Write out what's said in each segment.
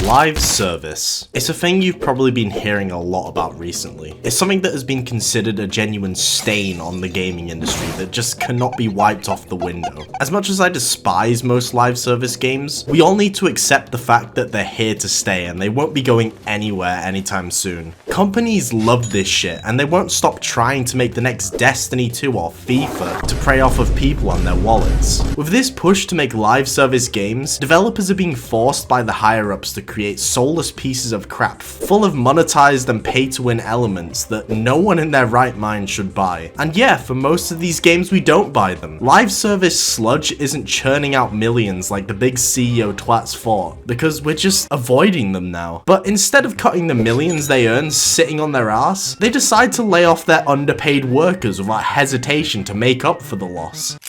Live service. It's a thing you've probably been hearing a lot about recently. It's something that has been considered a genuine stain on the gaming industry that just cannot be wiped off the window. As much as I despise most live service games, we all need to accept the fact that they're here to stay and they won't be going anywhere anytime soon. Companies love this shit and they won't stop trying to make the next Destiny 2 or FIFA to prey off of people on their wallets. With this push to make live service games, developers are being forced by the higher-ups to create soulless pieces of crap full of monetized and pay-to-win elements that no one in their right mind should buy. And yeah, for most of these games we don't buy them. Live service sludge isn't churning out millions like the big CEO twats thought, because we're just avoiding them now. But instead of cutting the millions they earn sitting on their ass, they decide to lay off their underpaid workers without hesitation to make up for the loss.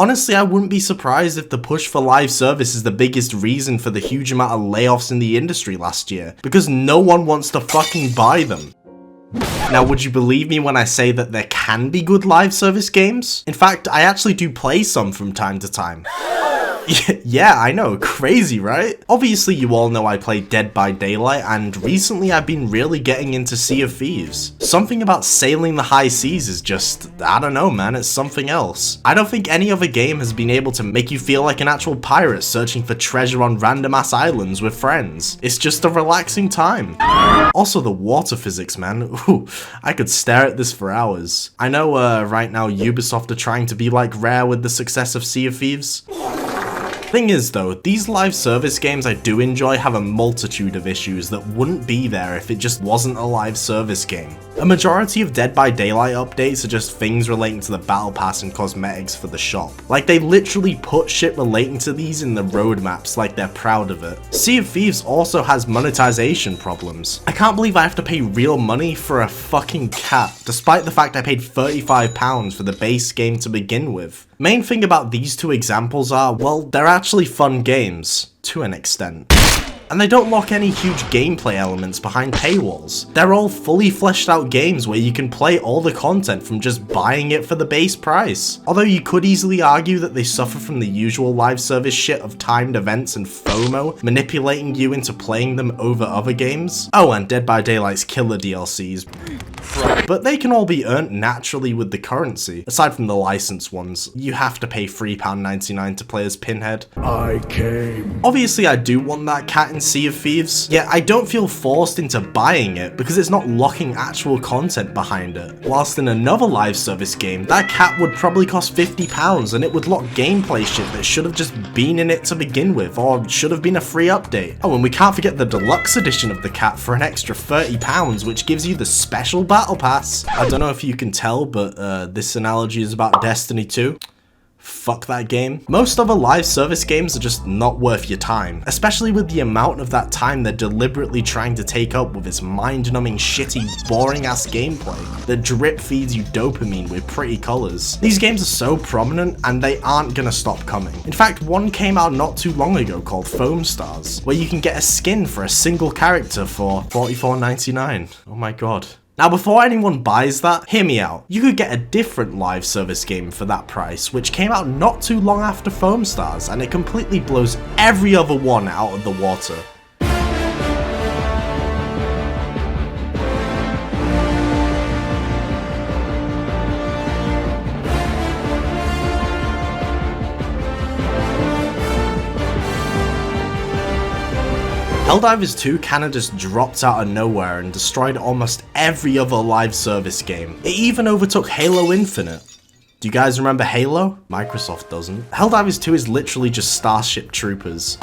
Honestly, I wouldn't be surprised if the push for live service is the biggest reason for the huge amount of layoffs in the industry last year, because no one wants to fucking buy them. Now, would you believe me when I say that there can be good live service games? In fact, I actually do play some from time to time. Yeah, I know, crazy, right? Obviously, you all know I play Dead by Daylight, and recently I've been really getting into Sea of Thieves. Something about sailing the high seas is just, I don't know, man, it's something else. I don't think any other game has been able to make you feel like an actual pirate searching for treasure on random ass islands with friends. It's just a relaxing time. Also, the water physics, man. Ooh, I could stare at this for hours. I know right now Ubisoft are trying to be like Rare with the success of Sea of Thieves. Thing is though, these live service games I do enjoy have a multitude of issues that wouldn't be there if it just wasn't a live service game. A majority of Dead by Daylight updates are just things relating to the battle pass and cosmetics for the shop. Like, they literally put shit relating to these in the roadmaps like they're proud of it. Sea of Thieves also has monetization problems. I can't believe I have to pay real money for a fucking cat, despite the fact I paid £35 for the base game to begin with. Main thing about these two examples are, well, they're actually fun games, to an extent. And they don't lock any huge gameplay elements behind paywalls. They're all fully fleshed out games where you can play all the content from just buying it for the base price. Although you could easily argue that they suffer from the usual live service shit of timed events and FOMO, manipulating you into playing them over other games. Oh, and Dead by Daylight's killer DLCs. But they can all be earned naturally with the currency. Aside from the licensed ones, you have to pay £3.99 to play as Pinhead. I came. Obviously I do want that cat in Sea of Thieves, yet I don't feel forced into buying it because it's not locking actual content behind it. Whilst in another live service game, that cat would probably cost £50 and it would lock gameplay shit that should have just been in it to begin with, or should have been a free update. Oh, and we can't forget the deluxe edition of the cat for an extra £30, which gives you the special battle pass. I don't know if you can tell, but this analogy is about Destiny 2. Fuck that game. Most other live service games are just not worth your time, especially with the amount of that time they're deliberately trying to take up with its mind-numbing, shitty, boring-ass gameplay that drip feeds you dopamine with pretty colors. These games are so prominent, and they aren't gonna stop coming. In fact, one came out not too long ago called Foam Stars, where you can get a skin for a single character for $44.99. Oh my god. Now, before anyone buys that, hear me out. You could get a different live service game for that price, which came out not too long after Foam Stars, and it completely blows every other one out of the water. Helldivers 2 kinda just dropped out of nowhere and destroyed almost every other live service game. It even overtook Halo Infinite. Do you guys remember Halo? Microsoft doesn't. Helldivers 2 is literally just Starship Troopers.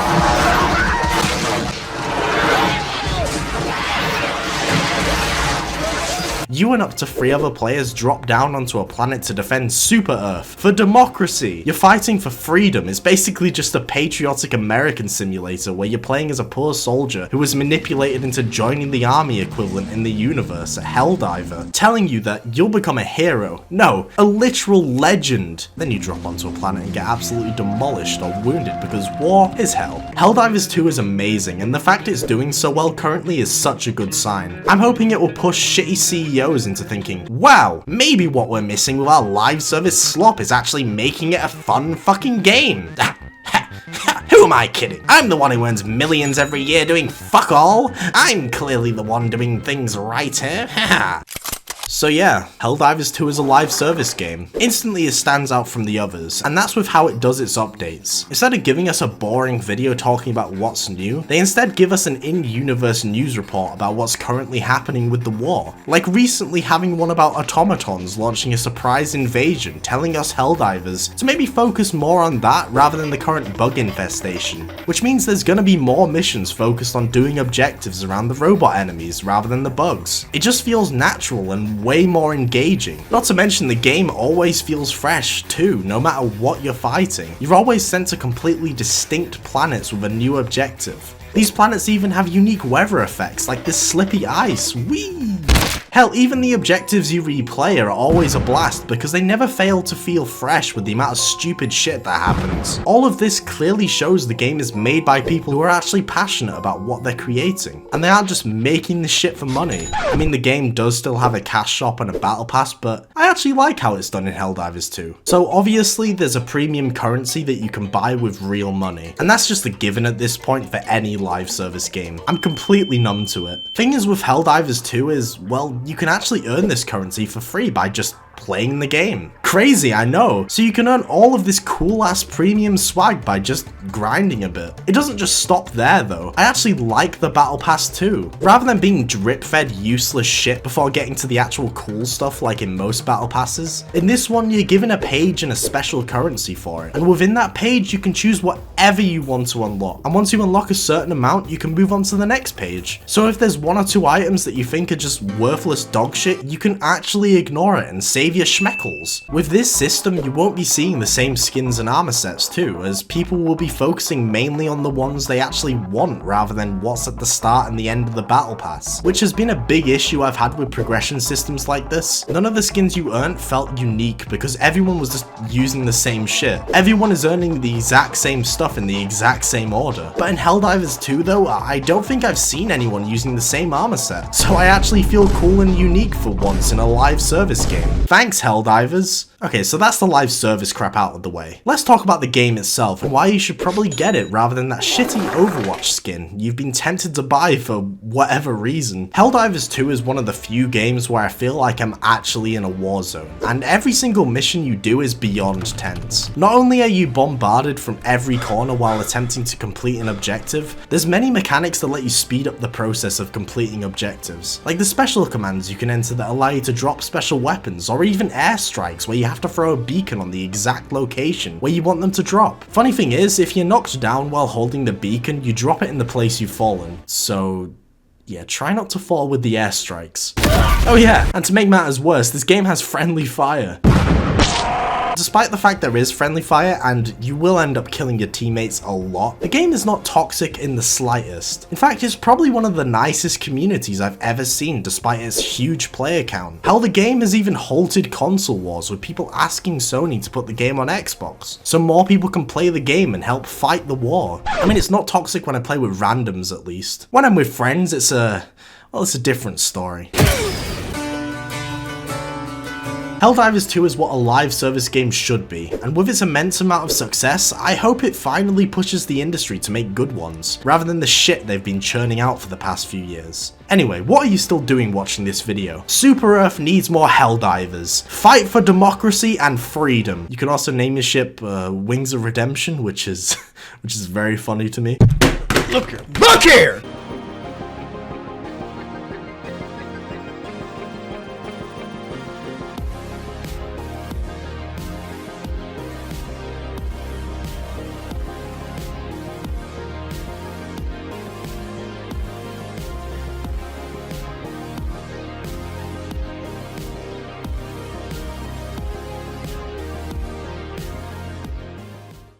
You and up to 3 other players drop down onto a planet to defend Super Earth for democracy. You're fighting for freedom. It's basically just a patriotic American simulator where you're playing as a poor soldier who was manipulated into joining the army equivalent in the universe, a Helldiver, telling you that you'll become a hero. No, a literal legend. Then you drop onto a planet and get absolutely demolished or wounded because war is hell. Helldivers 2 is amazing, and the fact it's doing so well currently is such a good sign. I'm hoping it will push shitty CEOs into thinking, wow, maybe what we're missing with our live service slop is actually making it a fun fucking game. Who Who am I kidding? I'm the one who earns millions every year doing fuck all. I'm clearly the one doing things right here. Haha. So yeah, Helldivers 2 is a live service game. Instantly it stands out from the others, and that's with how it does its updates. Instead of giving us a boring video talking about what's new, they instead give us an in-universe news report about what's currently happening with the war. Like recently having one about automatons launching a surprise invasion, telling us Helldivers to maybe focus more on that rather than the current bug infestation. Which means there's gonna be more missions focused on doing objectives around the robot enemies rather than the bugs. It just feels natural and way more engaging. Not to mention the game always feels fresh too, no matter what you're fighting. You're always sent to completely distinct planets with a new objective. These planets even have unique weather effects like this slippy ice. Whee! Hell, even the objectives you replay are always a blast because they never fail to feel fresh with the amount of stupid shit that happens. All of this clearly shows the game is made by people who are actually passionate about what they're creating, and they aren't just making this shit for money. I mean, the game does still have a cash shop and a battle pass, but I actually like how it's done in Helldivers 2. So obviously there's a premium currency that you can buy with real money, and that's just a given at this point for any live service game. I'm completely numb to it. Thing is with Helldivers 2 is, well, you can actually earn this currency for free by just playing the game. Crazy, I know. So you can earn all of this cool ass premium swag by just grinding a bit. It doesn't just stop there though. I actually like the battle pass too. Rather than being drip fed useless shit before getting to the actual cool stuff like in most battle passes, in this one you're given a page and a special currency for it. And within that page you can choose whatever you want to unlock. And once you unlock a certain amount you can move on to the next page. So if there's one or two items that you think are just worthless dog shit, you can actually ignore it and save your schmeckles. With this system, you won't be seeing the same skins and armor sets too, as people will be focusing mainly on the ones they actually want rather than what's at the start and the end of the battle pass, which has been a big issue I've had with progression systems like this. None of the skins you earned felt unique because everyone was just using the same shit. Everyone is earning the exact same stuff in the exact same order. But in Helldivers 2 though, I don't think I've seen anyone using the same armor set, so I actually feel cool and unique for once in a live service game. Thanks, Helldivers. Okay, so that's the live service crap out of the way. Let's talk about the game itself and why you should probably get it rather than that shitty Overwatch skin you've been tempted to buy for whatever reason. Helldivers 2 is one of the few games where I feel like I'm actually in a war zone, and every single mission you do is beyond tense. Not only are you bombarded from every corner while attempting to complete an objective, there's many mechanics that let you speed up the process of completing objectives, like the special commands you can enter that allow you to drop special weapons, or even airstrikes where you have to throw a beacon on the exact location where you want them to drop. Funny thing is, if you're knocked down while holding the beacon, you drop it in the place you've fallen, so yeah, try not to fall with the airstrikes. Oh yeah, and to make matters worse, this game has friendly fire. Despite the fact there is friendly fire, and you will end up killing your teammates a lot, the game is not toxic in the slightest. In fact, it's probably one of the nicest communities I've ever seen despite its huge player count. Hell, the game has even halted console wars with people asking Sony to put the game on Xbox, so more people can play the game and help fight the war. I mean, it's not toxic when I play with randoms at least. When I'm with friends, it's a different story. Helldivers 2 is what a live service game should be, and with its immense amount of success, I hope it finally pushes the industry to make good ones, rather than the shit they've been churning out for the past few years. Anyway, what are you still doing watching this video? Super Earth needs more Helldivers. Fight for democracy and freedom. You can also name your ship Wings of Redemption, which is very funny to me. Look here!